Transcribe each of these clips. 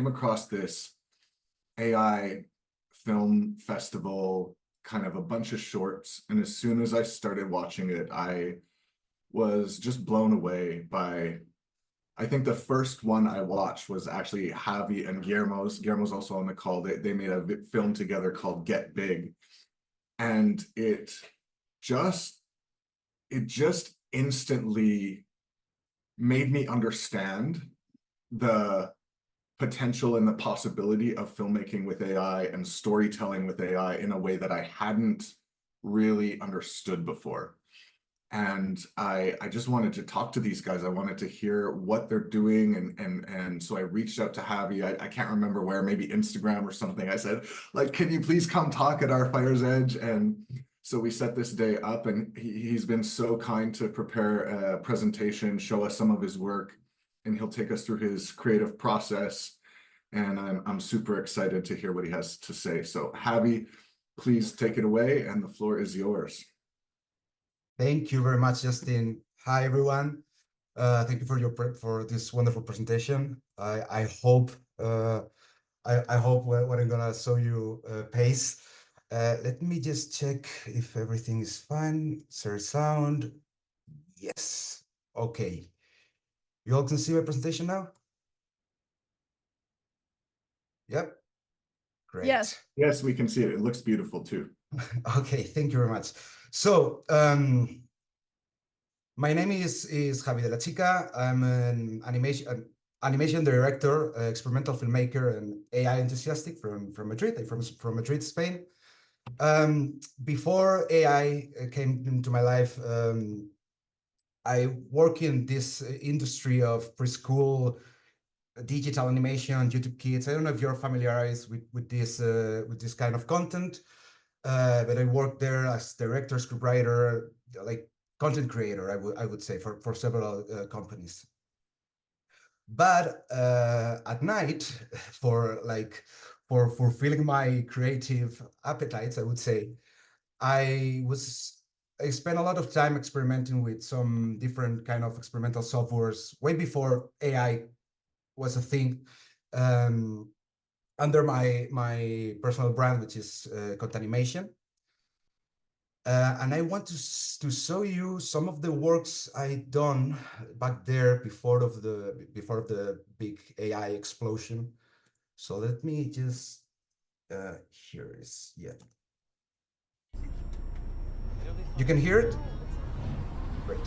came across this AI film festival, kind of a bunch of shorts. And as soon as I started watching it, I was just blown away by, I think the first one I watched was actually Javi and Guillermo's. Guillermo's also on the call. They made a film together called Get Big. And just, it just instantly made me understand the potential and the possibility of filmmaking with AI and storytelling with AI in a way that I hadn't really understood before. And I just wanted to talk to these guys. I wanted to hear what they're doing. And so I reached out to Javi. I can't remember where, maybe Instagram or something. I said, like, can you please come talk at our Fire's Edge? And so we set this day up, and he's been so kind to prepare a presentation, show us some of his work, and he'll take us through his creative process. And I'm super excited to hear what he has to say. So Javi, please take it away, and the floor is yours. Thank you very much, Justin. Hi, everyone. Thank you for this wonderful presentation. I hope what I'm gonna show you pace. Let me just check if everything is fine. Share sound. Yes. Okay. You all can see my presentation now? Yep. Great. Yes, we can see it. It looks beautiful too. Okay, thank you very much. So, my name is Javi de la Chica. I'm an animation director, experimental filmmaker, and AI enthusiastic from Madrid. I'm from Madrid, Spain. Before AI came into my life, I work in this industry of preschool digital animation, YouTube Kids. I don't know if you're familiarized with this kind of content, but I worked there as director, scriptwriter, like content creator, I would say, for several companies. But at night, for fulfilling my creative appetites, I would say, I spent a lot of time experimenting with some different kind of experimental softwares way before AI was a thing, under my personal brand, which is Contanimation. And I want to show you some of the works I done back there before the big AI explosion. So let me just here is You can hear it? Great.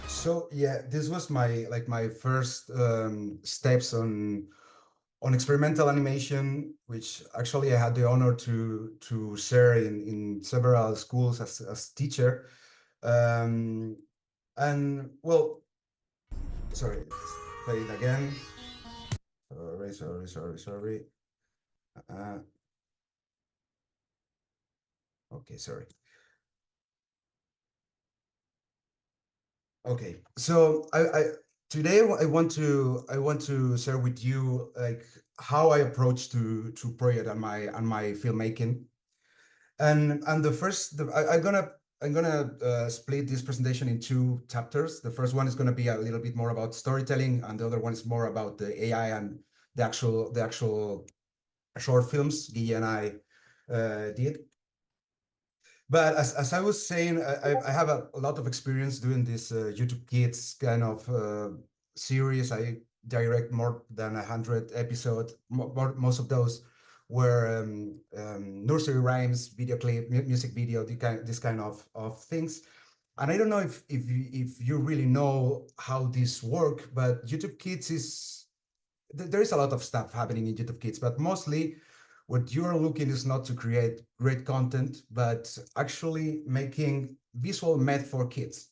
So yeah, this was my first steps on experimental animation, which actually I had the honor to share in several schools as teacher. And well, sorry, let's play it again. Sorry. Okay, sorry. Okay, so today I want to share with you like how I approach to project on my filmmaking, and I'm gonna split this presentation in two chapters. The first one is gonna be a little bit more about storytelling, and the other one is more about the AI and the actual short films Guille and I did. But as I was saying, I have a lot of experience doing this YouTube Kids kind of series. I direct more than 100 episodes, most of those where nursery rhymes, video clip, music video, this kind of things. And I don't know if you really know how this work, but YouTube Kids is, there is a lot of stuff happening in YouTube Kids, but mostly what you're looking is not to create great content, but actually making visual made for kids.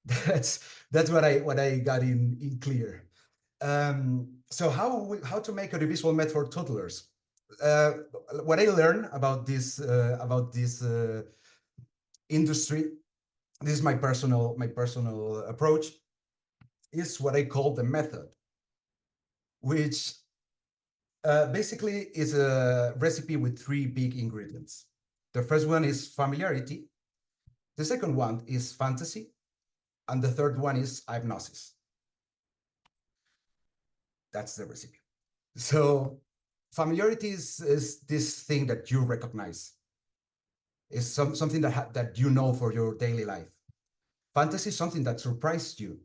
That's what I got in clear. So how to make a visual made for toddlers? What I learned about this industry, this is my personal approach, is what I call the method, which basically is a recipe with three big ingredients. The first one is familiarity. The second one is fantasy. And the third one is hypnosis. That's the recipe. So familiarity is this thing that you recognize. It's something that you know for your daily life. Fantasy is something that surprised you.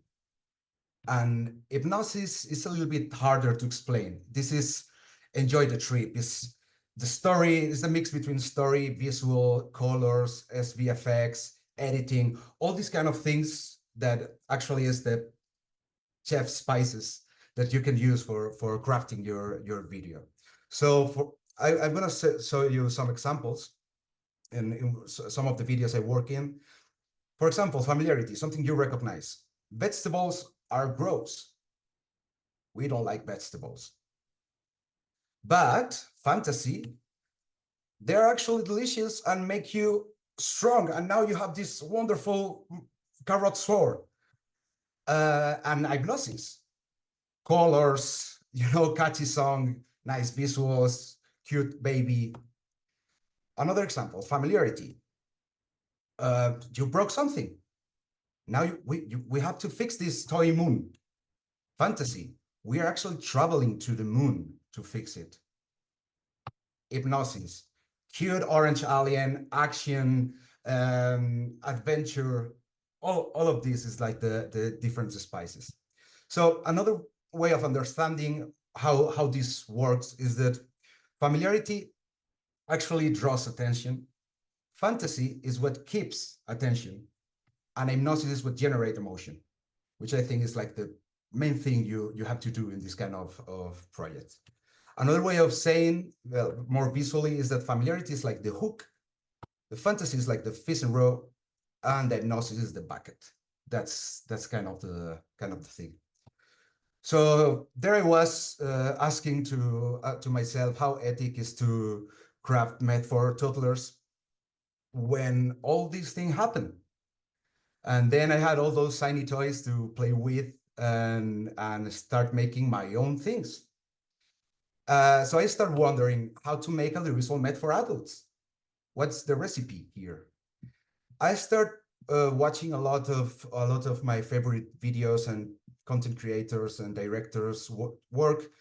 And hypnosis is a little bit harder to explain. This is enjoy the trip. It's the story is a mix between story, visual, colors, SVFX, editing, all these kind of things that actually is the chef spices that you can use for crafting your video. So I'm going to show you some examples in some of the videos I work in. For example, familiarity, something you recognize. Vegetables are gross. We don't like vegetables. But fantasy, they're actually delicious and make you strong. And now you have this wonderful carrot sword. And hypnosis, colors, catchy song, nice visuals, cute baby. Another example, familiarity. You broke something. Now we have to fix this toy moon. Fantasy, we are actually traveling to the moon to fix it. Hypnosis, cute orange alien, action, adventure. All of this is like the different spices. So another way of understanding how this works is that familiarity actually draws attention. Fantasy is what keeps attention. And hypnosis is what generates emotion, which I think is like the main thing you have to do in this kind of projects. Another way of saying, well, more visually, is that familiarity is like the hook, the fantasy is like the fish and roe, and the hypnosis is the bucket. That's kind of the thing. So there I was asking to myself how ethic is to craft made for toddlers when all these things happen. And then I had all those shiny toys to play with and start making my own things. So I started wondering how to make a visual made for adults. What's the recipe here? I start watching a lot of my favorite videos and content creators and directors work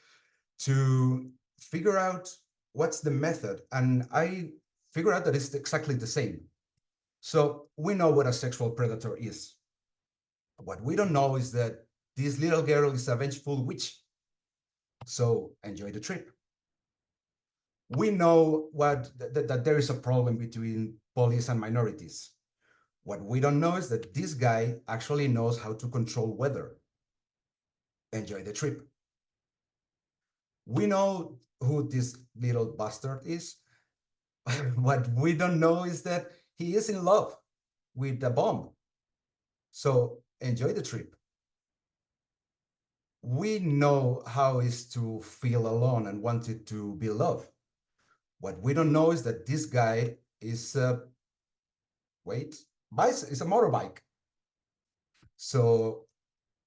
to figure out what's the method. And I figure out that it's exactly the same. So we know what a sexual predator is. What we don't know is that this little girl is a vengeful witch. So enjoy the trip. We know that there is a problem between police and minorities. What we don't know is that this guy actually knows how to control weather. Enjoy the trip. We know who this little bastard is. What we don't know is that he is in love with a bomb. So enjoy the trip. We know how it is to feel alone and wanted to be loved. What we don't know is that this guy is it's a motorbike. So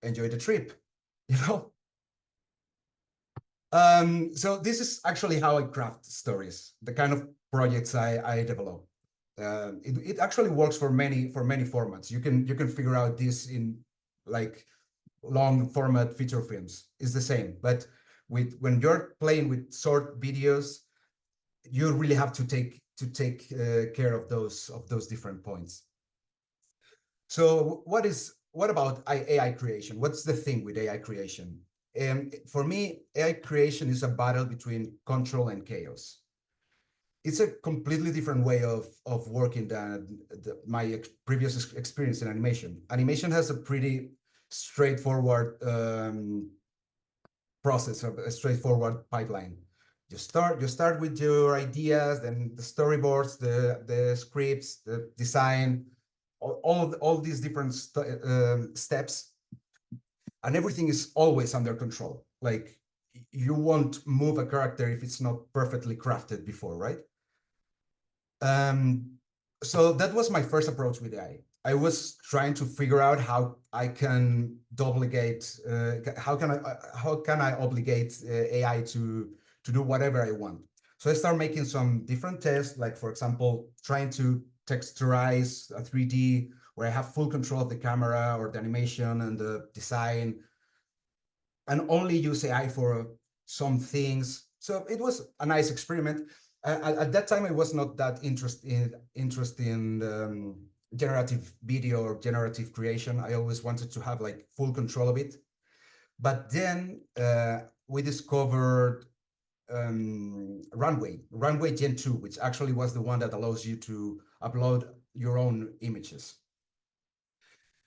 enjoy the trip, So this is actually how I craft stories, the kind of projects I develop. It actually works for many formats. You can figure out this in like long format feature films. It's the same, but when you're playing with short videos, you really have to take care of those different points. So what about AI creation? What's the thing with AI creation? For me, AI creation is a battle between control and chaos. it's a completely different way of working than my previous experience in animation. Animation has a pretty straightforward process, a straightforward pipeline. You start with your ideas, then the storyboards, the scripts, the design, all these different steps, and everything is always under control. Like, you won't move a character if it's not perfectly crafted before, right? Um, so that was my first approach with AI. I was trying to figure out how I can obligate, how can I obligate AI to do whatever I want. So I started making some different tests, like for example, trying to texturize a 3D where I have full control of the camera or the animation and the design, and only use AI for some things. So it was a nice experiment. At that time, I was not that interested in generative video or generative creation. I always wanted to have like full control of it. But then we discovered Runway Gen 2, which actually was the one that allows you to upload your own images.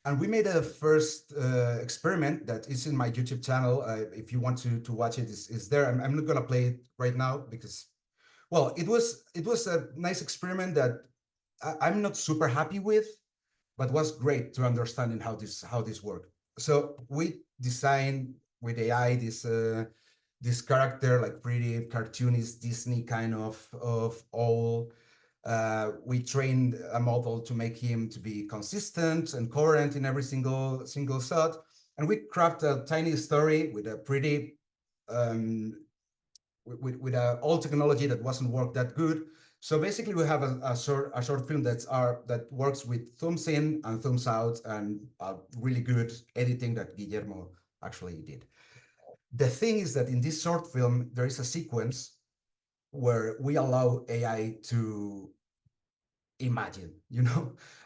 And we made a first experiment that is in my YouTube channel. If you want to watch it, is there. I'm not gonna play it right now because, well, it was a nice experiment that I'm not super happy with, but was great to understanding how this worked. So we designed with AI this character, like pretty cartoonish Disney kind of owl. We trained a model to make him to be consistent and coherent in every single shot, and we craft a tiny story with a pretty with a old technology that wasn't worked that good. So basically, we have a short film that works with thumbs in and thumbs out, and really good editing that Guillermo actually did. The thing is that in this short film, there is a sequence where we allow AI to imagine,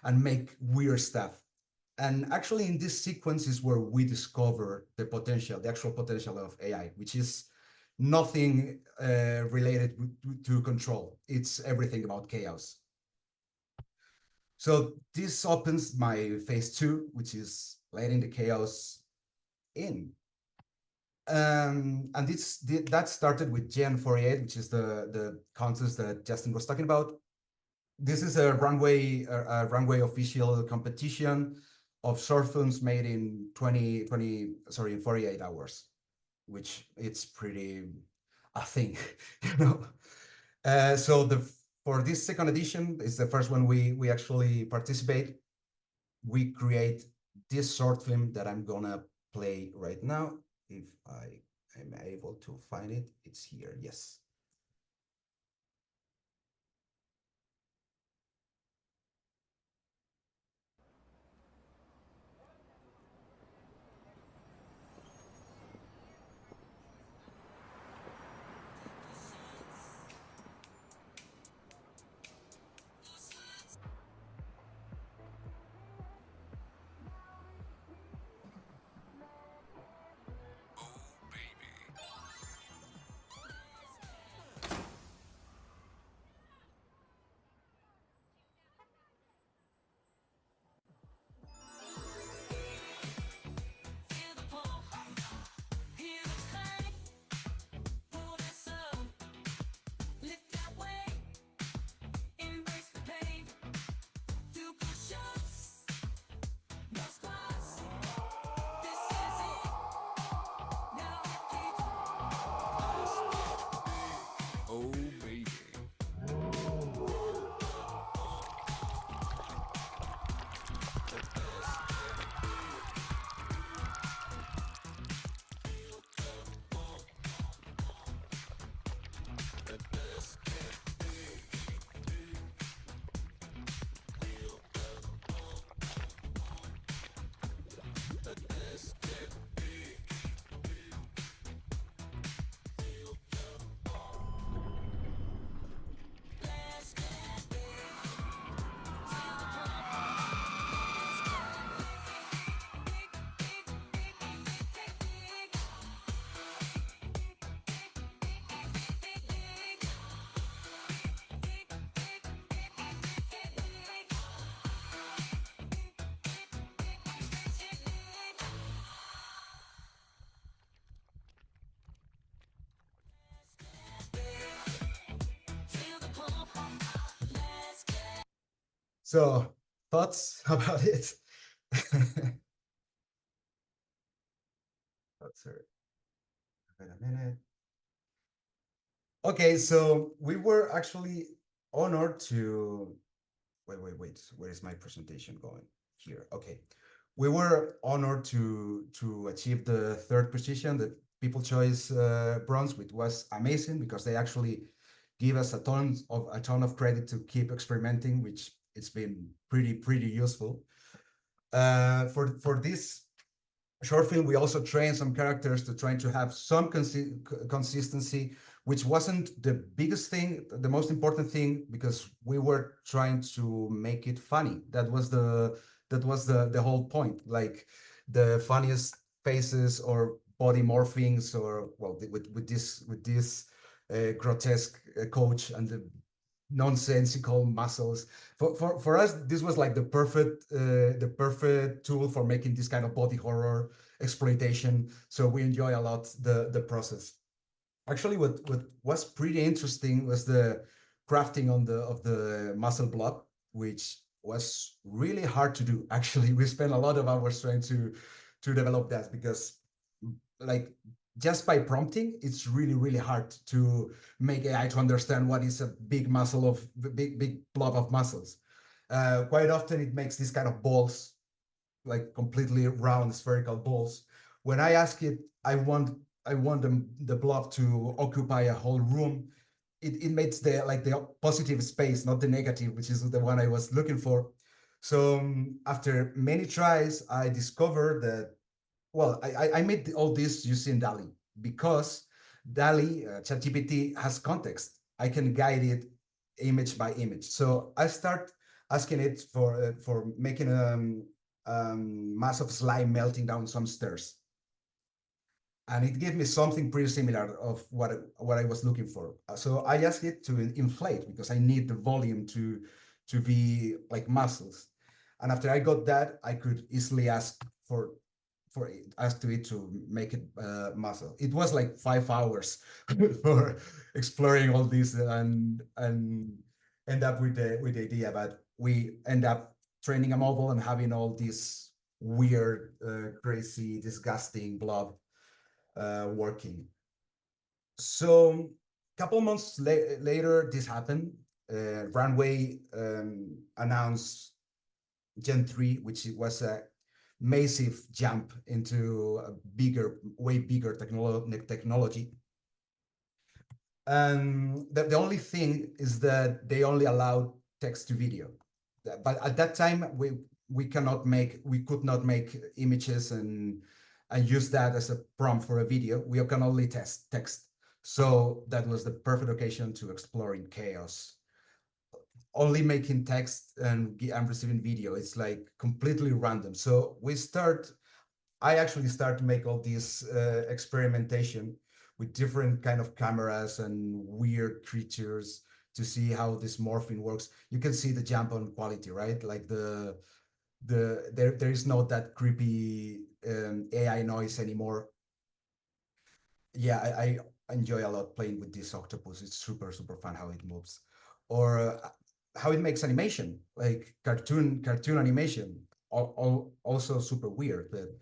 and make weird stuff. And actually, in this sequence is where we discover the actual potential of AI, which is nothing related to control. It's everything about chaos. So this opens my phase 2, which is letting the chaos in. And that started with Gen 48, which is the contest that Justin was talking about. This is a runway official competition of short films made in 48 hours, which it's pretty a thing, you know. So for this second edition, it's the first one we actually participate. We create this short film that I'm gonna play right now. If I am able to find it, it's here. Yes. So thoughts about it? Let's see. Wait a minute. Okay, so we were actually honored to wait. Where is my presentation going? Here. Okay. We were honored to achieve the third position, the People Choice Bronze, which was amazing because they actually give us a ton of credit to keep experimenting, which it's been pretty useful. For this short film, we also trained some characters to trying to have some consistency, which wasn't the biggest thing, the most important thing, because we were trying to make it funny. That was the whole point. Like the funniest faces or body morphings, or well, with this grotesque coach and the nonsensical muscles. For us, this was like the perfect tool for making this kind of body horror exploitation. So we enjoy a lot the process. Actually, what was pretty interesting was the crafting of the muscle block, which was really hard to do. Actually, we spent a lot of hours trying to develop that, because like just by prompting, it's really hard to make AI to understand what is a big muscle of big blob of muscles. Quite often it makes these kind of balls, like completely round spherical balls. When I ask it, I want the blob to occupy a whole room. It makes the positive space, not the negative, which is the one I was looking for. So after many tries, I discovered that, well, I made all this using DALL-E, because DALL-E, ChatGPT, has context. I can guide it image by image. So I start asking it for making mass of slime melting down some stairs, and it gave me something pretty similar of what I was looking for. So I asked it to inflate, because I need the volume to be like muscles. And after I got that, I could easily ask to it to make it muscle. It was like 5 hours for exploring all this, and end up with the idea. But we end up training a model and having all this weird, crazy, disgusting blob working. So a couple months later, this happened. Runway announced Gen 3, which was a massive jump into a way bigger technology. And the only thing is that they only allowed text to video. But at that time, we could not make images and use that as a prompt for a video. We can only test text. So that was the perfect occasion to explore in chaos. Only making text and receiving video. It's like completely random. So I actually start to make all this experimentation with different kind of cameras and weird creatures to see how this morphing works. You can see the jump on quality, right? Like there is not that creepy AI noise anymore. Yeah, I enjoy a lot playing with this octopus. It's super fun how it moves, or how it makes animation, like cartoon animation. Also super weird, but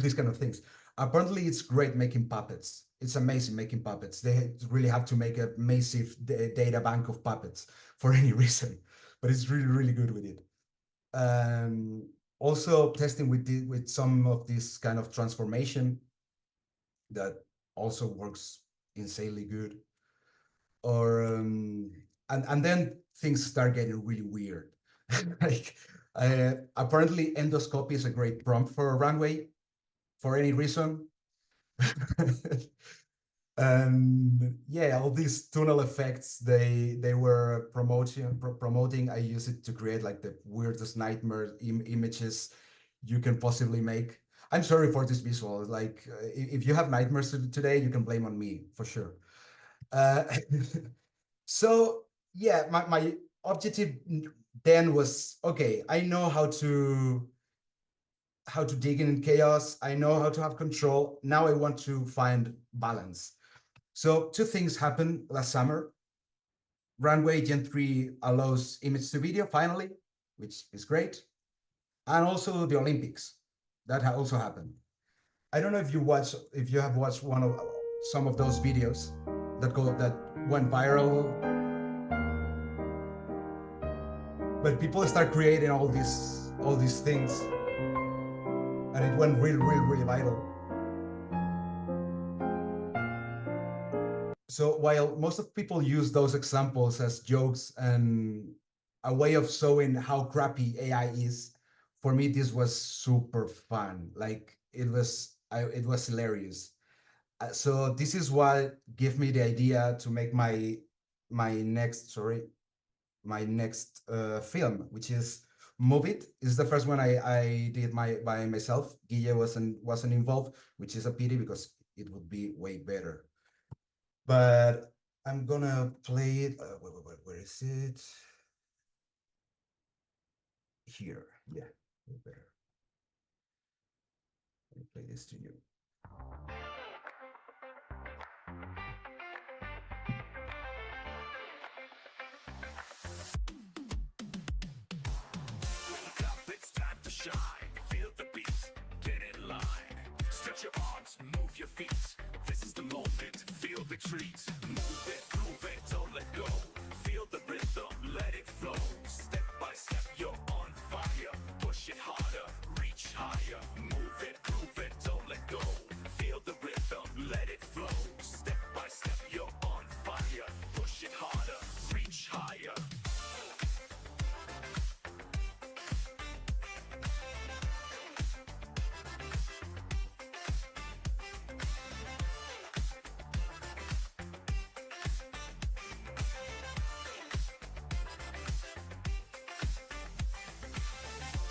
these kind of things. Apparently, it's great making puppets. It's amazing making puppets. They really have to make a massive data bank of puppets for any reason, but it's really good with it. Also testing with some of this kind of transformation that also works insanely good. Or and then things start getting really weird. Like apparently endoscopy is a great prompt for a runway for any reason. And yeah, all these tunnel effects they were promoting. I use it to create like the weirdest nightmare images you can possibly make. I'm sorry for this visual. Like if you have nightmares today, you can blame on me for sure. Uh, so yeah, my objective then was, okay, I know how to dig in chaos. I know how to have control. Now I want to find balance. So two things happened last summer. Runway Gen 3 allows image to video finally. which is great. And also the Olympics, that also happened. I don't know if you have watched some of those videos that went viral, but people start creating all these things, and it went really viral. So while most of people use those examples as jokes and a way of showing how crappy AI is, for me this was super fun. Like it was hilarious. So this is what gave me the idea to make my next film, which is Move It. It's the first one I did by myself. Guille wasn't involved, which is a pity because it would be way better. But I'm gonna play it. Where is it? Here. Yeah, better. Let me play this to you. Wake up, it's time to shine. Feel the beat, get in line. Stretch your arms, move your feet. This is the moment, feel the treat. Move it, groove it, don't let go. Feel the rhythm, let it flow. Step by step, you're on fire. Push it harder, reach higher. Move it, groove it, don't let go. Feel the rhythm, let it flow. Step by step, you're on fire. Push it harder, reach higher.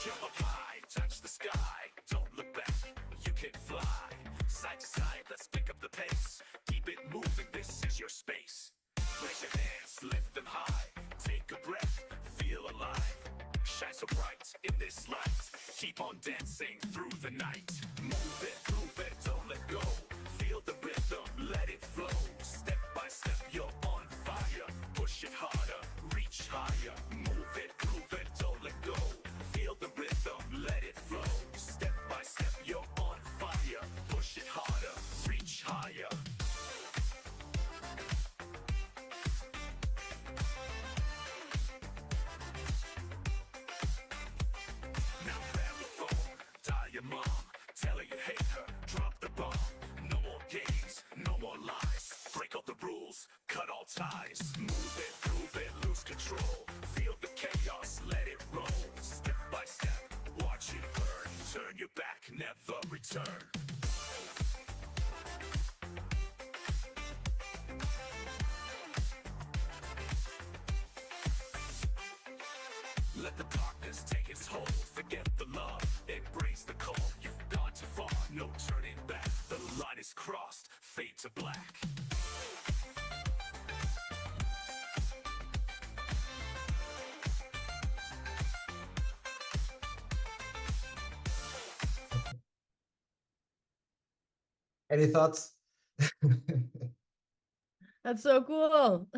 Jump up high, touch the sky. Don't look back, you can fly. Side to side, let's pick up the pace. Keep it moving, this is your space. Raise your hands, lift them high. Take a breath, feel alive. Shine so bright in this light. Keep on dancing through the night. Move it, groove it, don't let go. Feel the rhythm, let it flow. Step by step, you're on fire. Push it harder, reach higher. Move it, groove it, don't let go. Feel the rhythm, let it flow. Step by step, you're on fire. Push it harder, reach higher. Now grab the phone, dial your mom. Tell her you hate her, drop the bomb. No more games, no more lies. Break all the rules, cut all ties. Move it, groove it, lose control. Feel the chaos, let it roll. Step by step, watch it burn. Turn your back, never return. Let the darkness take its hold. Forget the love, embrace the cold. You've gone too far, no turning back. The line is crossed, fade to black. Any thoughts? That's so cool.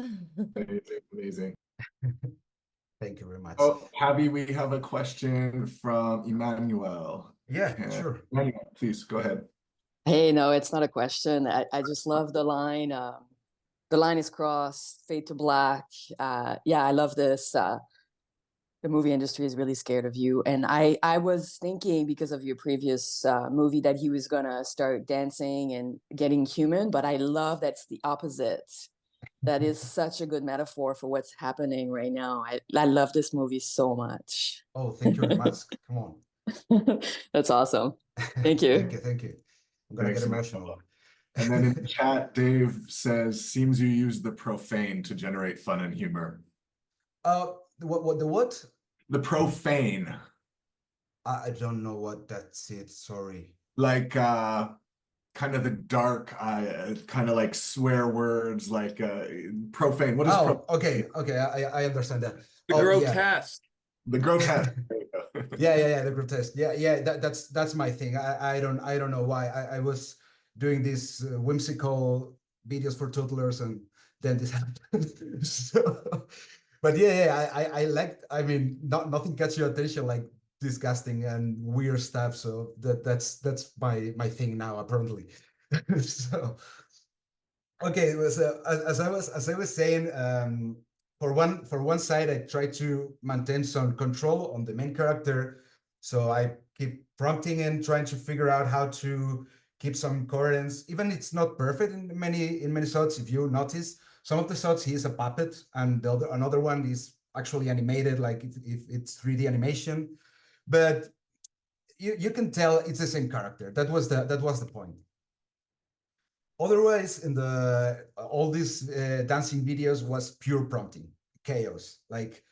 Amazing, amazing. Thank you very much. Oh, Javi, we have a question from Emmanuel. Yeah, sure. Emmanuel, please go ahead. Hey, no, it's not a question. I just love the line. The line is crossed, fade to black. Yeah, I love this. The movie industry is really scared of you. And I was thinking, because of your previous movie, that he was gonna start dancing and getting human, but I love that's the opposite. That is such a good metaphor for what's happening right now. I love this movie so much. Oh, thank you very much. Come on. That's awesome. Thank you. Thank you. I'm gonna Thanks, get emotional. Emmanuel. And then in the chat, Dave says, seems you use the profane to generate fun and humor. The what? The profane. I don't know what that's it. Sorry. Like kind of the dark, kind of like swear words, like profane. What is okay. I understand that. The grotesque. The grotesque. Yeah, the grotesque. Yeah, that's my thing. I don't know why. I was doing these whimsical videos for toddlers, and then this happened. So But yeah, I like. I mean, nothing catches your attention like disgusting and weird stuff. So that's my thing now apparently. So okay, so as I was saying, for one side, I try to maintain some control on the main character. So I keep prompting and trying to figure out how to keep some coherence. Even it's not perfect in many shots. If you notice, some of the shots he is a puppet, and another one is actually animated, like if it's 3D animation. But you can tell it's the same character. That was the point. Otherwise, in the all these dancing videos was pure prompting, chaos. Like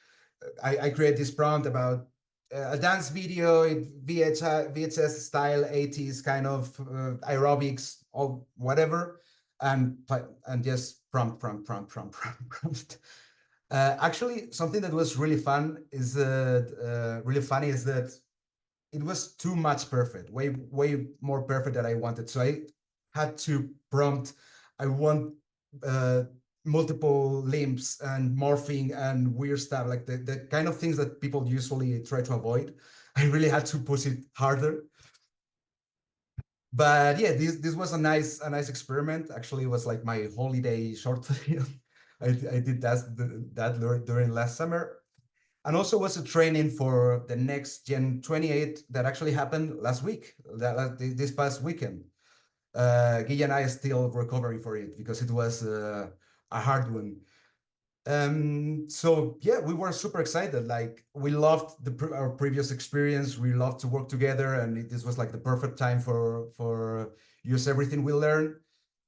I create this prompt about a dance video in VHS style, 80s kind of aerobics or whatever, and just prompt. Actually, something that was really fun is really funny is that it was too much perfect, way more perfect than I wanted. So I had to prompt, I want multiple limbs and morphing and weird stuff, like the kind of things that people usually try to avoid. I really had to push it harder. But yeah, this was a nice experiment. Actually, it was like my holiday short film. I did that during last summer. And also was a training for the next Gen 28 that actually happened last week, this past weekend. Guy and I are still recovering for it because it was a hard one. So yeah, we were super excited. Like we loved our previous experience. We loved to work together, and this was like the perfect time for use everything we learned.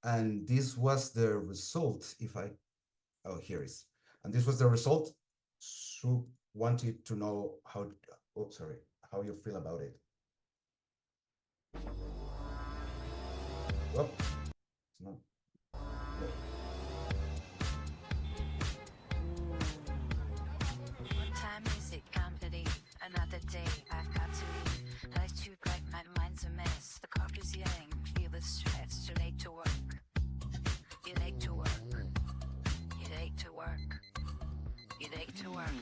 And this was the result. Here is, and this was the result. So wanted to know how you feel about it. Oh, it's not. No. What time is it? Can't believe another day I've got to leave. Life's too bright, my mind's a mess. The coffee's yelling, feel the stress. Too late to work. You're late to work. You're late to work. You're late to work.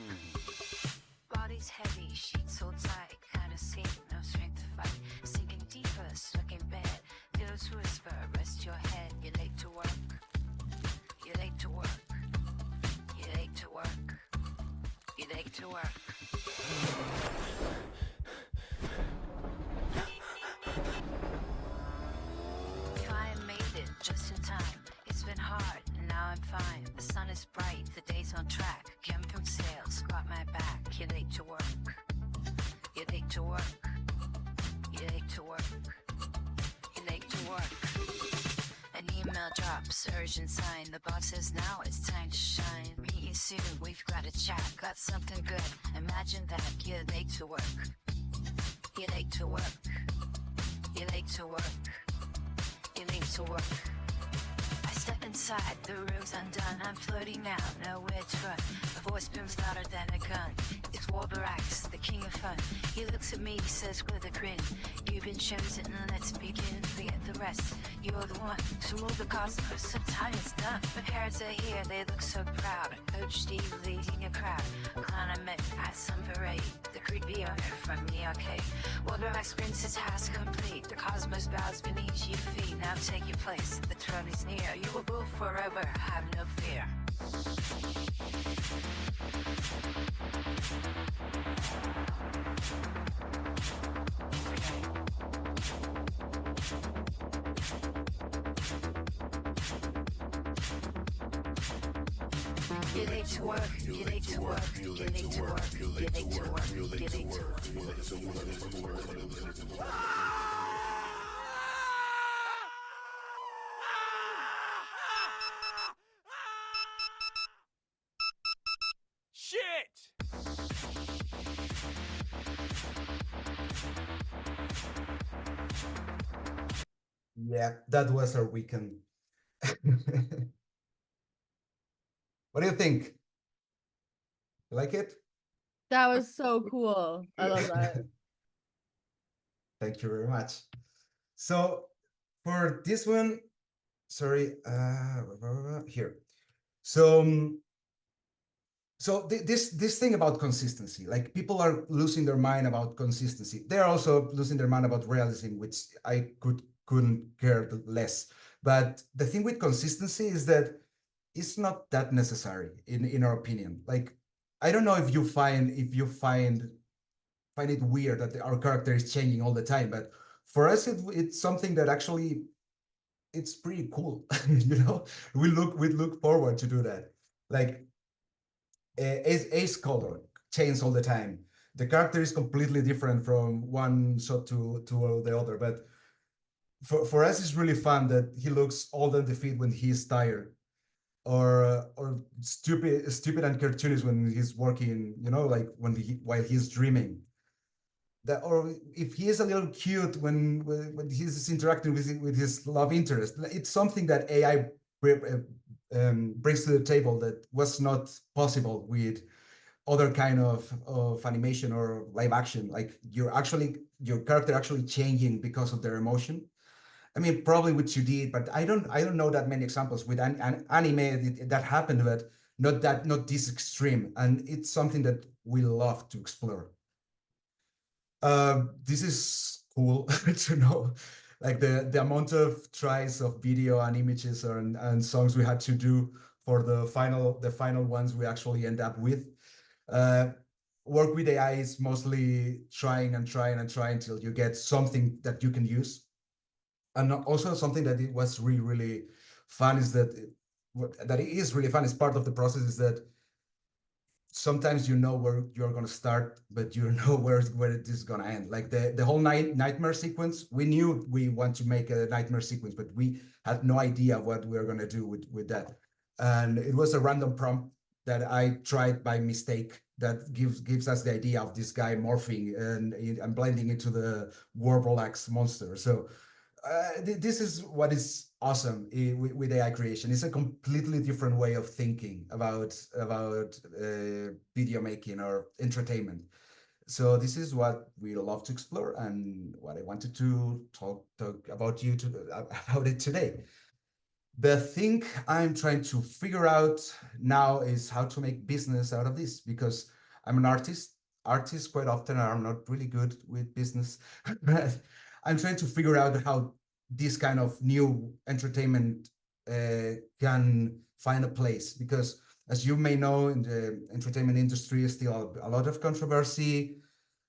Body's heavy, sheets so tight. Kind of skin, no strength to fight. Sinking deeper, stuck in bed. Pillows whisper, rest your head. You're late to work. You're late to work. You're late to work. You're late to work. I made it just in time. It's been hard, and now I'm fine. The sun is bright, the day's on track. Come from sales, got my back. You're late to work. You're late to work. You're late to work. You're late to work. An email drops, urgent sign. The boss says now it's time to shine. Meet you soon, we've got a chat. Got something good, imagine that. You're late to work. You're late to work. You're late to work. You're late to work. I step inside, the room's undone. I'm floating now, nowhere to run. A voice booms louder than a gun. It's Warbarax, the king of fun. He looks at me, says with a grin, you've been chosen, let's begin. Forget the rest, you're the one to rule the cosmos. Sometimes it's done. My parents are here, they look so proud. Coach Steve leading a crowd. Clown I met at some parade. The creepy owner from the arcade. Warbarax grins his task complete. The cosmos bows beneath your feet. Now take your place, the throne is near. You will rule forever, have no fear. You're late to work, you're late to work, you're late to work, you're late to work, you're late to work. Shit! Yeah, that was our weekend. What do you think? You like it? That was so cool. I love that. Thank you very much. So for this one, sorry, here. So So this thing about consistency, like people are losing their mind about consistency. They're also losing their mind about realism, which I couldn't care less. But the thing with consistency is that it's not that necessary in our opinion. Like, I don't know if you find it weird that our character is changing all the time, but for us it's something that actually it's pretty cool. You know, we look forward to do that. Like Ace color changes all the time. The character is completely different from one shot to the other, but for us it's really fun that he looks old and defeated when he's tired, or stupid and cartoonish when he's working, you know, like while he's dreaming. That, or if he is a little cute when he's interacting with his love interest. It's something that AI brings to the table that was not possible with other kind of animation or live action. Like your character actually changing because of their emotion. I mean, probably with 2D, but I don't know that many examples with an anime that happened, but not this extreme. And it's something that we love to explore. This is cool to know, like the amount of tries of video and images and songs we had to do for the final ones we actually end up with. Work with AI is mostly trying and trying and trying until you get something that you can use. And also something that it was really fun is that that it is really fun is part of the process is that sometimes you know where you're going to start, but you know where it is going to end. Like the whole nightmare sequence, we knew we want to make a nightmare sequence, but we had no idea what we were going to do with that. And it was a random prompt that I tried by mistake that gives us the idea of this guy morphing and blending into the Warble-Axe monster. So this is what is awesome with AI creation. It's a completely different way of thinking about video making or entertainment. So this is what we love to explore and what I wanted to talk about about it today. The thing I'm trying to figure out now is how to make business out of this, because I'm an artist. Artists quite often are not really good with business. But I'm trying to figure out how this kind of new entertainment can find a place, because as you may know, in the entertainment industry is still a lot of controversy.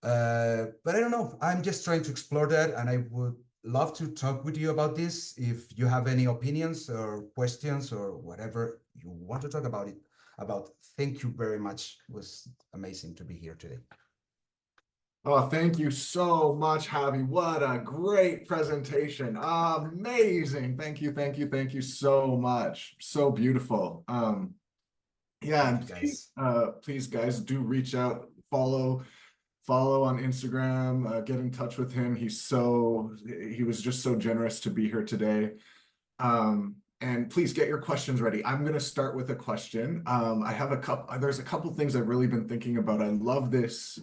But I don't know. I'm just trying to explore that, and I would love to talk with you about this. If you have any opinions or questions or whatever you want to talk about it about. Thank you very much. It was amazing to be here today. Oh, thank you so much, Javi. What a great presentation. Amazing. Thank you so much. So beautiful. Yeah, and please guys do reach out, follow on Instagram, get in touch with him. He was just so generous to be here today. And please get your questions ready. I'm going to start with a question. I have there's a couple things I've really been thinking about. I love this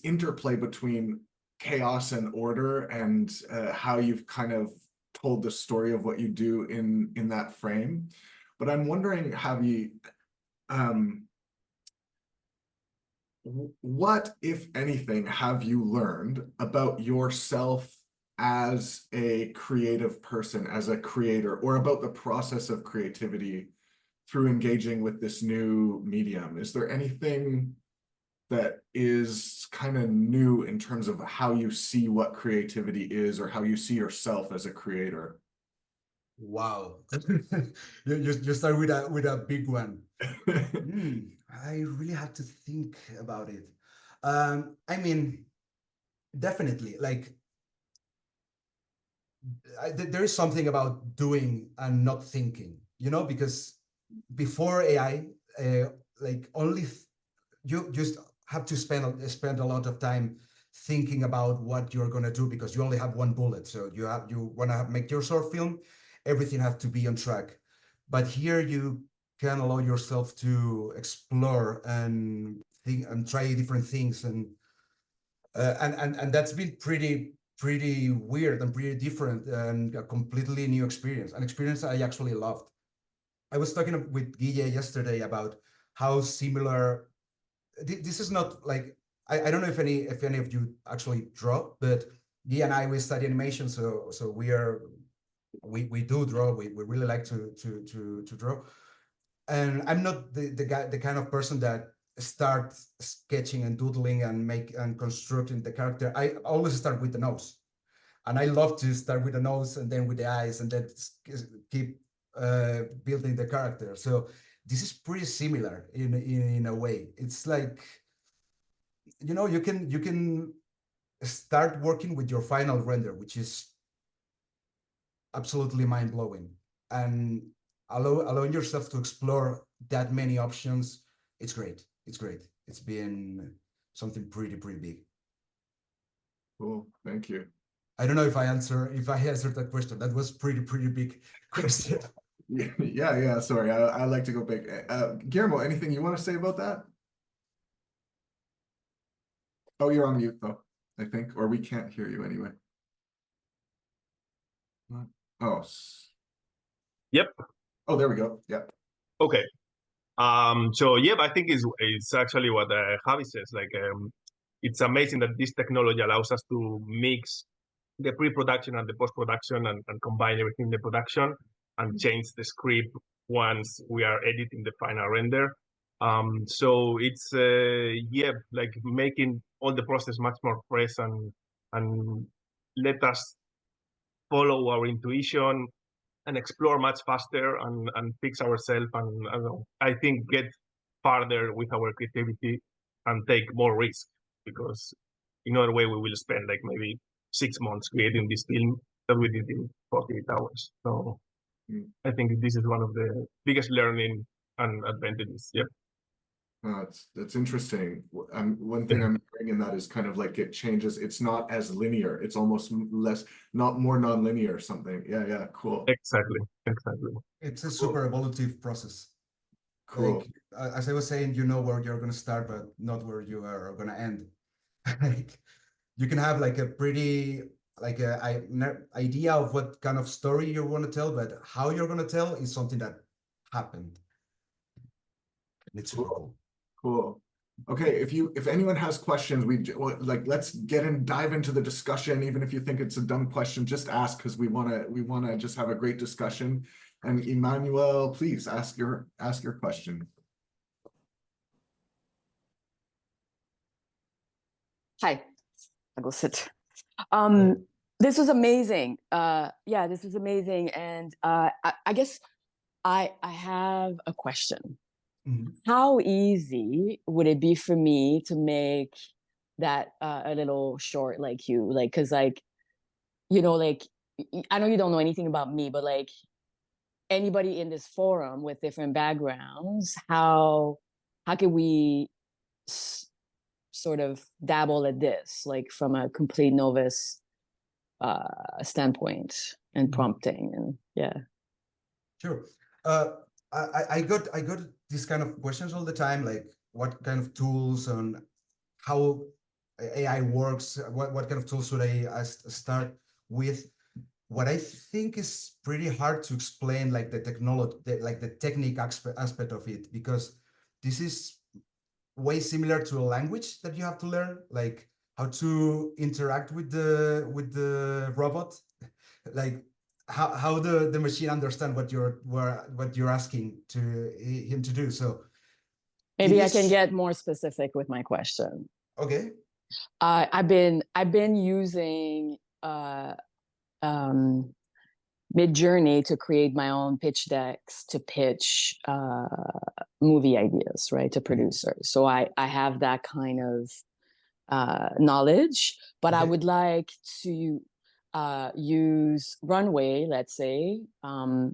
interplay between chaos and order, and how you've kind of told the story of what you do in that frame. But I'm wondering, Javi, what, if anything, have you learned about yourself as a creative person, as a creator, or about the process of creativity through engaging with this new medium? Is there anything that is kind of new in terms of how you see what creativity is, or how you see yourself as a creator? Wow. you start with a big one. I really have to think about it. I mean, definitely, like there is something about doing and not thinking, you know, because before AI, like you just have to spend a lot of time thinking about what you're gonna do, because you only have one bullet. So you wanna make your short film, everything has to be on track. But here you can allow yourself to explore and think and try different things, and that's been pretty weird and pretty different and a completely new experience, an experience I actually loved. I was talking with Guille yesterday about how similar. This is not like I don't know if any of you actually draw, but Guy and I, we study animation, so we do draw. We really like to draw. And I'm not the kind of person that start sketching and doodling and make and constructing the character. I always start with the nose, and I love to start with the nose and then with the eyes, and then keep building the character. So this is pretty similar in a way. It's like, you know, you can start working with your final render, which is absolutely mind-blowing, and allowing yourself to explore that many options. It's great. It's great. It's been something pretty big. Cool. Thank you. I don't know if I answered that question. That was pretty big question. Yeah. Sorry, I like to go big. Guillermo, anything you want to say about that? Oh, you're on mute though, I think, or we can't hear you anyway. Oh. Yep. Oh, there we go. Yep. Okay. So yeah, I think it's actually what Javi says. Like, it's amazing that this technology allows us to mix the pre-production and the post-production and combine everything in the production and change the script once we are editing the final render. So it's yeah, like making all the process much more fresh and let us follow our intuition and explore much faster and fix ourselves and I think get farther with our creativity and take more risk, because in other way we will spend like maybe 6 months creating this film that we did in 48 hours. So I think this is one of the biggest learning and advantages. Yeah. That's interesting. One thing I'm hearing in that is kind of like it changes. It's not as linear. It's almost less, not more non-linear or something. Yeah, cool. Exactly. It's a super evolutive process. Cool. Like, as I was saying, you know where you're going to start, but not where you are going to end. Like, you can have like a pretty idea of what kind of story you want to tell, but how you're going to tell is something that happened. And it's super cool. Cool. Okay, if anyone has questions, let's dive into the discussion. Even if you think it's a dumb question, just ask, because we wanna just have a great discussion. And Emmanuel, please ask your question. Hi, I'll go sit. This was amazing. Yeah, this was amazing. And I guess I have a question. Mhm. How easy would it be for me to make that a little short like you? Like, because like, you know, like, I know you don't know anything about me, but like anybody in this forum with different backgrounds, how can we sort of dabble at this, like from a complete novice standpoint and prompting? And yeah. Sure. I got these kind of questions all the time, like what kind of tools and how AI works, what kind of tools should I start with? What I think is pretty hard to explain, like the technology, like the technique aspect of it, because this is way similar to a language that you have to learn, like how to interact with the robot, like how the machine understand what you're asking to him to do. So maybe I can get more specific with my question. Okay. I've been using Mid-Journey to create my own pitch decks to pitch movie ideas, right, to producers. So I have that kind of knowledge, but I would like to use Runway, let's say,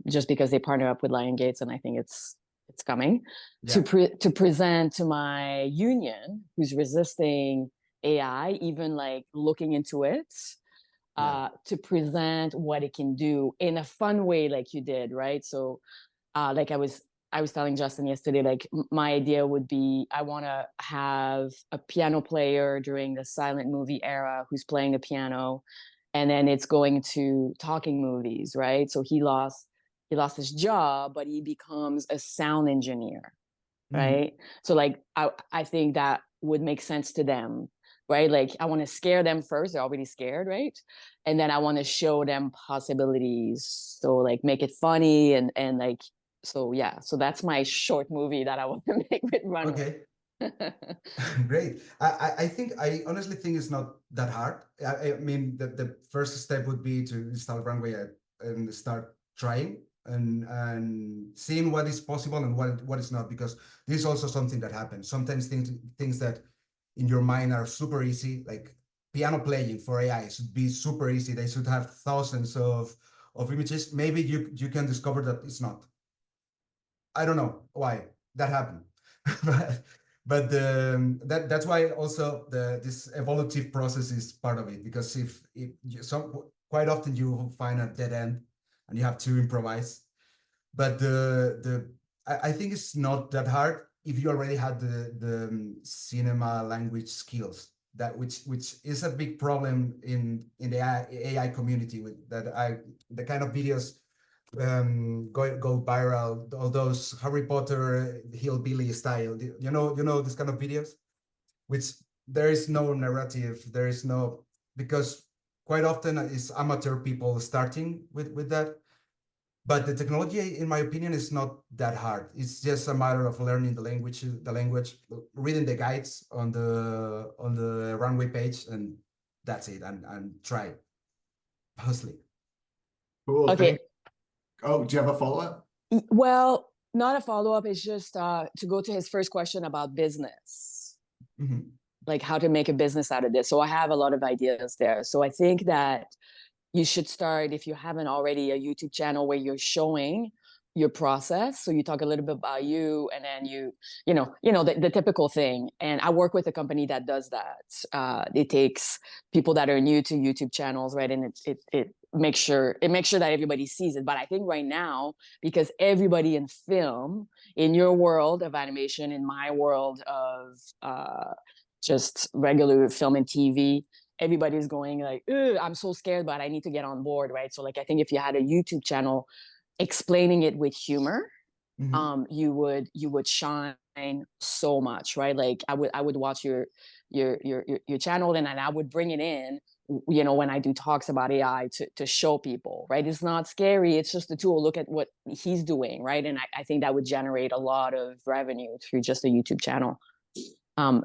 just because they partner up with Lion Gates, and I think it's coming, to present to my union who's resisting AI, even like looking into it. To present what it can do in a fun way, like you did, right? So, like I was telling Justin yesterday, like my idea would be, I want to have a piano player during the silent movie era who's playing the piano, and then it's going to talking movies, right? So he lost his job, but he becomes a sound engineer, right? So like, I think that would make sense to them, right? Like I want to scare them first. They're already scared, right? And then I want to show them possibilities. So like make it funny and like, so yeah. So that's my short movie that I want to make with Runway. Okay. Great. I think, I honestly think it's not that hard. I mean, the first step would be to install Runway and start trying and seeing what is possible and what is not, because this is also something that happens. Sometimes things that in your mind are super easy, like piano playing for AI should be super easy. They should have thousands of images. Maybe you can discover that it's not. I don't know why that happened. but that's why also this evolutive process is part of it, because if quite often you find a dead end and you have to improvise. But I think it's not that hard if you already had the cinema language skills, that which is a big problem in the AI community, with the kind of videos go viral, all those Harry Potter hillbilly style, you know this kind of videos, which there is no narrative, there is no, because quite often it's amateur people starting with that. But the technology, in my opinion, is not that hard. It's just a matter of learning the language, reading the guides on the Runway page, and that's it. And try, mostly. Cool. Okay. Oh, do you have a follow-up? Well, not a follow-up. It's just to go to his first question about business, like how to make a business out of this. So I have a lot of ideas there. So I think that you should start, if you haven't already, a YouTube channel where you're showing your process. So you talk a little bit about you, and then you know the typical thing. And I work with a company that does that. It takes people that are new to YouTube channels, right? And it makes sure that everybody sees it. But I think right now, because everybody in film, in your world of animation, in my world of just regular film and TV, everybody's going like, I'm so scared, but I need to get on board, right? So like, I think if you had a YouTube channel explaining it with humor, you would shine so much, right? Like I would watch your channel, and I would bring it in, when I do talks about AI to show people, right? It's not scary. It's just a tool. Look at what he's doing, right? And I think that would generate a lot of revenue through just a YouTube channel. And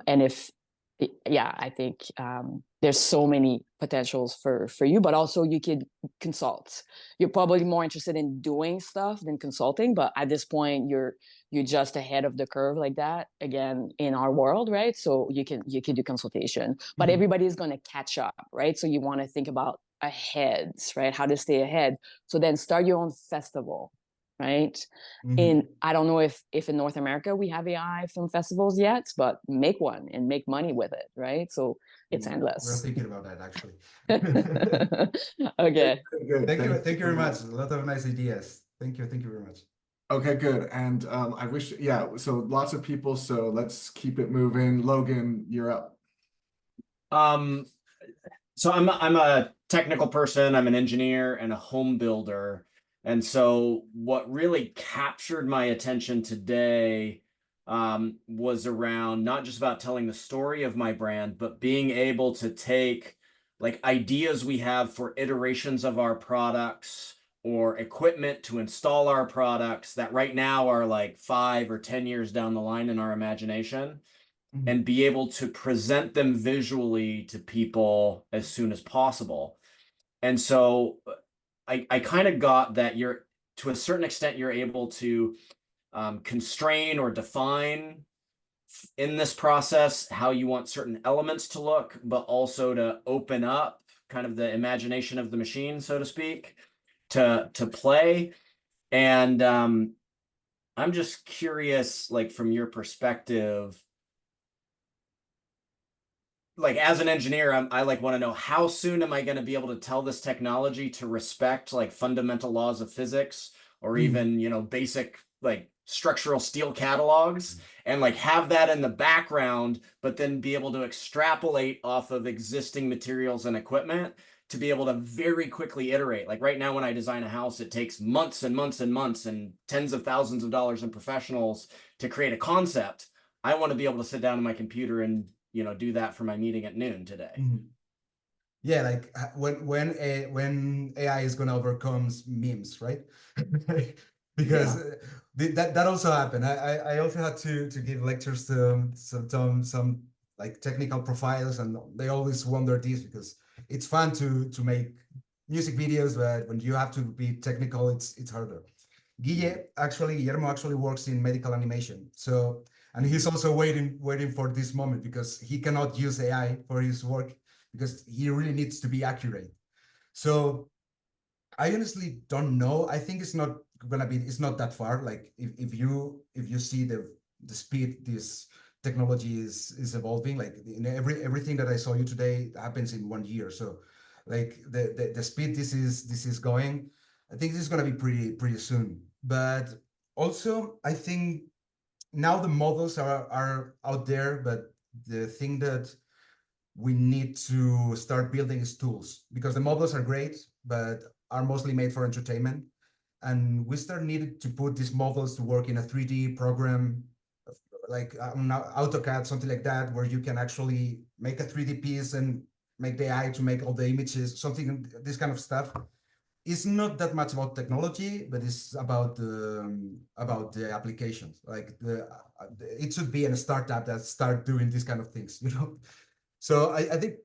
I think there's so many potentials for you, but also you could consult. You're probably more interested in doing stuff than consulting, but at this point you're just ahead of the curve like that, again, in our world, right? So you can do consultation, but everybody's going to catch up, right? So you want to think about ahead, right? How to stay ahead. So then start your own festival, right? And I don't know if in North America we have AI film festivals yet, but make one and make money with it, right? So it's endless. We're thinking about that, actually. Okay. Good. Thank you very much. A lot of nice ideas. Thank you very much. Okay, good. And I wish, so lots of people, so let's keep it moving. Logan, you're up. So I'm a technical person. I'm an engineer and a home builder. And so what really captured my attention today was around not just about telling the story of my brand, but being able to take like ideas we have for iterations of our products or equipment to install our products that right now are like 5 or 10 years down the line in our imagination, and be able to present them visually to people as soon as possible. And so I kind of got that to a certain extent, you're able to constrain or define in this process how you want certain elements to look, but also to open up kind of the imagination of the machine, so to speak, to play. And I'm just curious, like from your perspective, like as an engineer, I like want to know, how soon am I going to be able to tell this technology to respect like fundamental laws of physics, or even, basic like structural steel catalogs, and like have that in the background, but then be able to extrapolate off of existing materials and equipment to be able to very quickly iterate. Like right now, when I design a house, it takes months and months and months and tens of thousands of dollars in professionals to create a concept, I want to be able to sit down on my computer and, you know, do that for my meeting at noon today. Yeah, like when AI is gonna overcome memes, right? Because that also happened. I also had to give lectures to some like technical profiles, and they always wonder this because it's fun to make music videos, but when you have to be technical, it's harder. Guillermo actually works in medical animation, so, and he's also waiting for this moment because he cannot use AI for his work because he really needs to be accurate. So I honestly don't know. I think it's not that far. Like if you see the speed this technology is evolving, like in everything that I saw you today happens in 1 year. So like the speed this is going, I think this is gonna be pretty soon. But also I think now the models are out there, but the thing that we need to start building is tools, because the models are great, but are mostly made for entertainment. And we start needed to put these models to work in a 3D program, like AutoCAD, something like that, where you can actually make a 3D piece and make the AI to make all the images, something, this kind of stuff. It's not that much about technology, but it's about the applications. Like it should be in a startup that start doing these kind of things, you know. So I think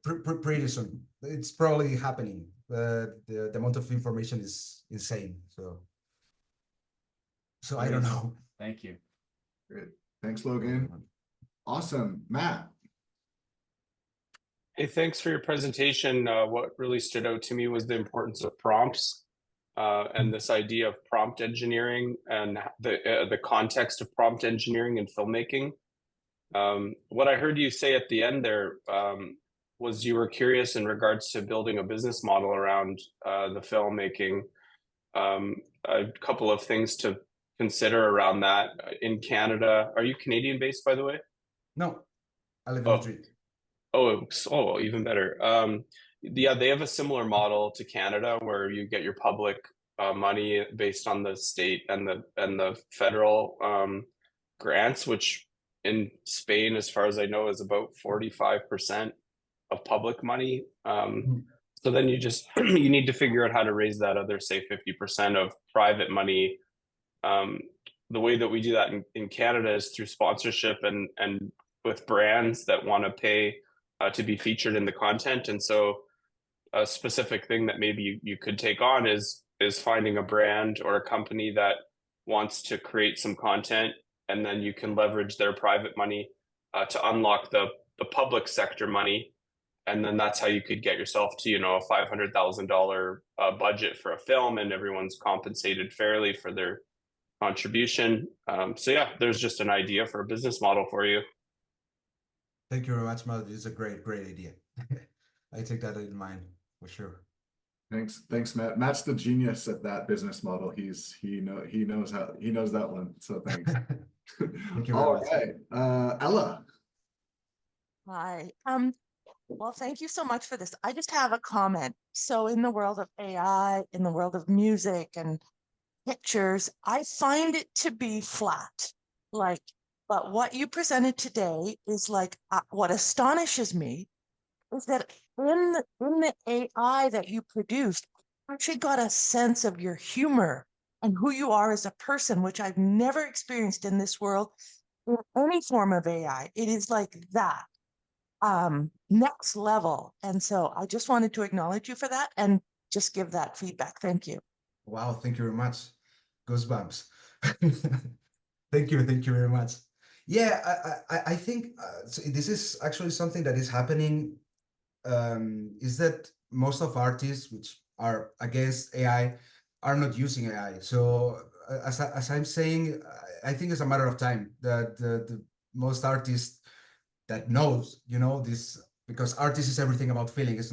pretty soon it's probably happening. The amount of information is insane. So I don't know. Thank you. Great. Thanks, Logan. Awesome. Matt. Hey, thanks for your presentation. What really stood out to me was the importance of prompts and this idea of prompt engineering and the context of prompt engineering in filmmaking. What I heard you say at the end there was you were curious in regards to building a business model around the filmmaking. A couple of things to consider around that. In Canada, are you Canadian based, by the way? No, I live in Madrid. Oh, even better. Yeah, they have a similar model to Canada where you get your public money based on the state and the federal grants, which in Spain, as far as I know, is about 45% of public money. So then you just you need to figure out how to raise that other, say, 50% of private money. The way that we do that in Canada is through sponsorship and with brands that want to pay to be featured in the content. And so a specific thing that maybe you could take on is finding a brand or a company that wants to create some content, and then you can leverage their private money to unlock the public sector money. And then that's how you could get yourself to, you know, a $500,000 budget for a film, and everyone's compensated fairly for their contribution. So yeah, there's just an idea for a business model for you. Thank you very much, Matt. It's a great idea. I take that in mind for sure. Thanks, Matt. Matt's the genius at that business model. He knows that one. So thanks. Thank you very All much. right, Ella. Hi. Well, thank you so much for this. I just have a comment. So in the world of AI, in the world of music and pictures, I find it to be flat. But what you presented today is like what astonishes me is that in the AI that you produced, I actually got a sense of your humor and who you are as a person, which I've never experienced in this world in any form of AI. It is like that. Next level. And so I just wanted to acknowledge you for that and just give that feedback. Thank you. Wow, thank you very much. Goosebumps. Thank you very much. Yeah, I think so this is actually something that is happening, is that most of artists which are against AI are not using AI. So as I'm saying, I think it's a matter of time that the most artists that knows, you know, this, because artist is everything about feeling. It's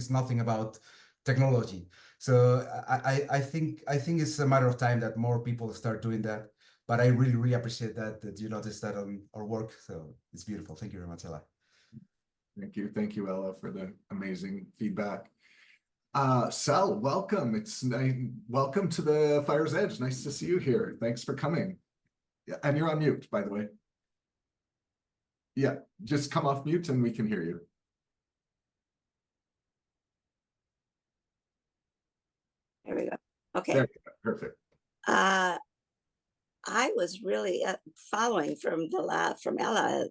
nothing about technology. So I think it's a matter of time that more people start doing that. But I really appreciate that you noticed that on our work. So it's beautiful. Thank you very much, Ella. Thank you, Ella, for the amazing feedback. Sal, welcome. Welcome to the Fire's Edge. Nice to see you here. Thanks for coming. Yeah, and you're on mute, by the way. Yeah, just come off mute and we can hear you. There we go. Okay. There you go. Perfect. I was really following from from Ella.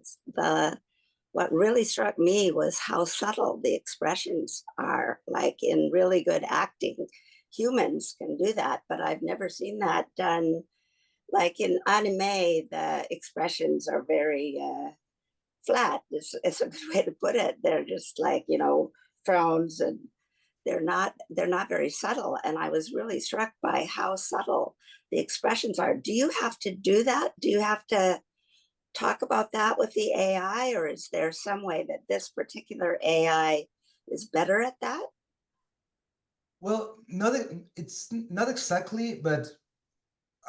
What really struck me was how subtle the expressions are. Like in really good acting, humans can do that, but I've never seen that done. Like in anime, the expressions are very flat. It's a good way to put it. They're just like, you know, frowns, and they're not very subtle. And I was really struck by how subtle the expressions are. Do you have to do that? Do you have to talk about that with the AI, or is there some way that this particular AI is better at that? Well, it's not exactly, but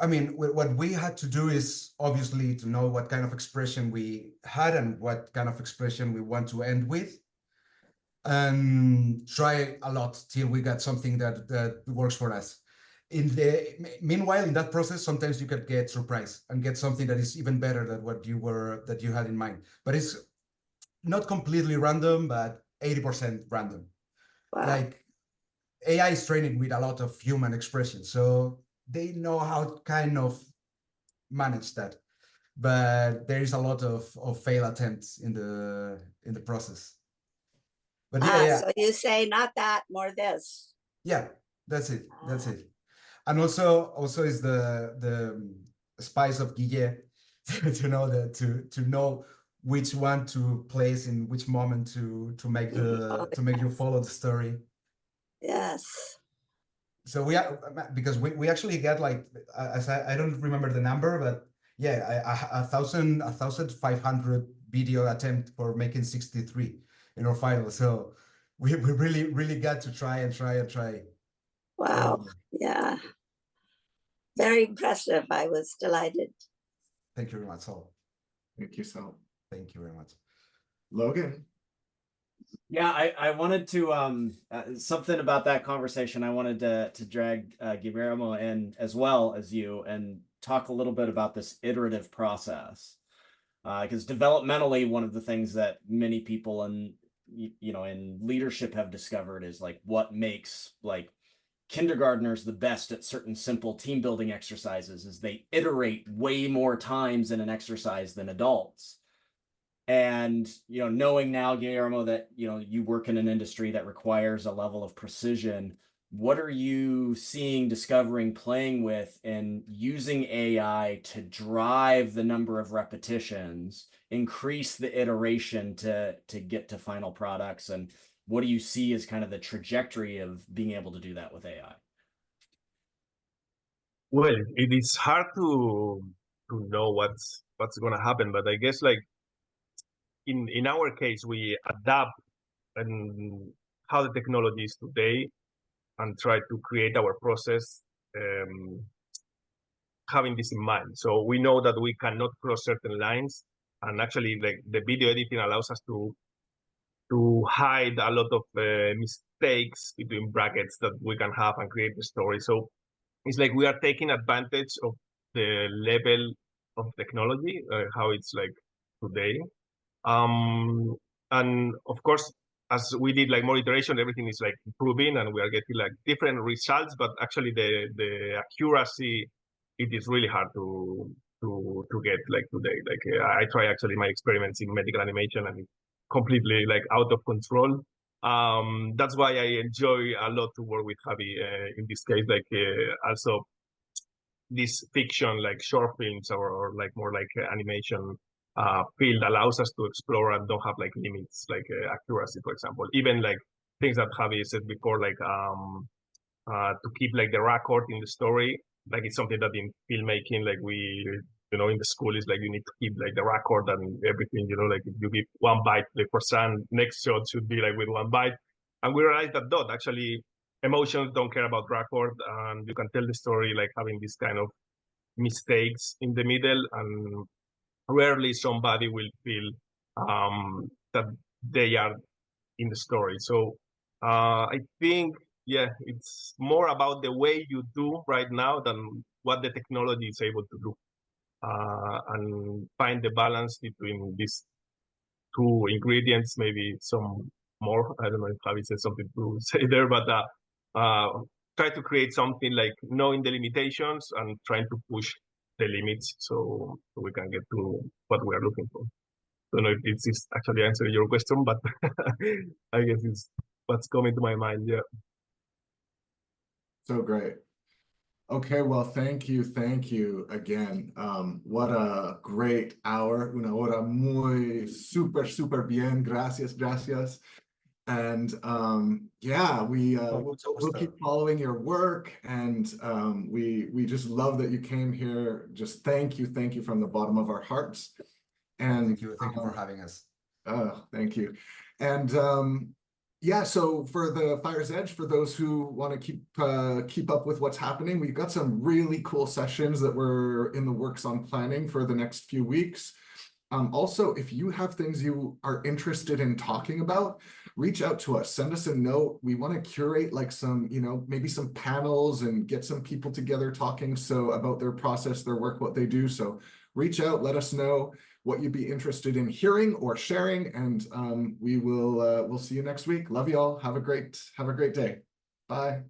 I mean, what we had to do is obviously to know what kind of expression we had and what kind of expression we want to end with, and try a lot till we got something that works for us. Meanwhile, in that process, sometimes you could get surprised and get something that is even better than what you had in mind. But it's not completely random, but 80% random. Wow. Like AI is trained with a lot of human expression, so they know how to kind of manage that. But there is a lot of fail attempts in the process. But yeah. So you say not that, more this. Yeah, that's it. That's it. And also is the spice of Guille to know that to know which one to place in which moment to make you follow the story. Yes. So because we actually get like, as I don't remember the number, but yeah, 1,500 video attempt for making 63 in our final. So we really got to try and try and try. Wow. Yeah. Very impressive. I was delighted. Thank you very much, Saul. Thank you, Sal. Thank you very much. Logan. Yeah, I wanted to something about that conversation. I wanted to drag Guillermo in as well as you and talk a little bit about this iterative process, because developmentally, one of the things that many people in leadership have discovered is like what makes like kindergartners the best at certain simple team building exercises is they iterate way more times in an exercise than adults. And, knowing now, Guillermo, that, you work in an industry that requires a level of precision, what are you seeing, discovering, playing with, and using AI to drive the number of repetitions, increase the iteration to get to final products? And what do you see as kind of the trajectory of being able to do that with AI? Well, it is hard to know what's going to happen, but I guess like in our case, we adapt and how the technology is today and try to create our process having this in mind. So we know that we cannot cross certain lines, and actually like the video editing allows us to hide a lot of mistakes between brackets that we can have and create the story. So it's like we are taking advantage of the level of technology, how it's like today. And of course, as we did like more iteration, everything is like improving and we are getting like different results, but actually the accuracy, it is really hard to get like today. Like I try actually my experiments in medical animation and completely like out of control. That's why I enjoy a lot to work with Javi in this case, like also this fiction like short films or like more like animation field allows us to explore and don't have like limits like accuracy, for example, even like things that Javi said before, like to keep like the record in the story, like it's something that in filmmaking like we in the school is like you need to keep like the record and everything, like if you give one bite to the person, next shot should be like with one bite. And we realized that actually emotions don't care about record, and you can tell the story like having this kind of mistakes in the middle, and rarely somebody will feel that they are in the story. So I think, yeah, it's more about the way you do right now than what the technology is able to do. and find the balance between these two ingredients, maybe some more. I don't know if Javi said something to say there, but try to create something like knowing the limitations and trying to push the limits so we can get to what we are looking for. Don't know if this is actually answering your question, but I guess it's what's coming to my mind. Yeah. So great. Okay, well, thank you again. What a great hour. Una hora muy super bien. Gracias. And yeah, we'll keep following your work, and we just love that you came here. Just thank you from the bottom of our hearts. And thank you for having us. Thank you. And yeah, so for the Fire's Edge, for those who want to keep up with what's happening, we've got some really cool sessions that we're in the works on planning for the next few weeks. Also, if you have things you are interested in talking about, reach out to us, send us a note. We want to curate like some, maybe some panels and get some people together talking about their process, their work, what they do. So reach out, let us know what you'd be interested in hearing or sharing, and we'll see you next week. Love you all. Have a great day. Bye.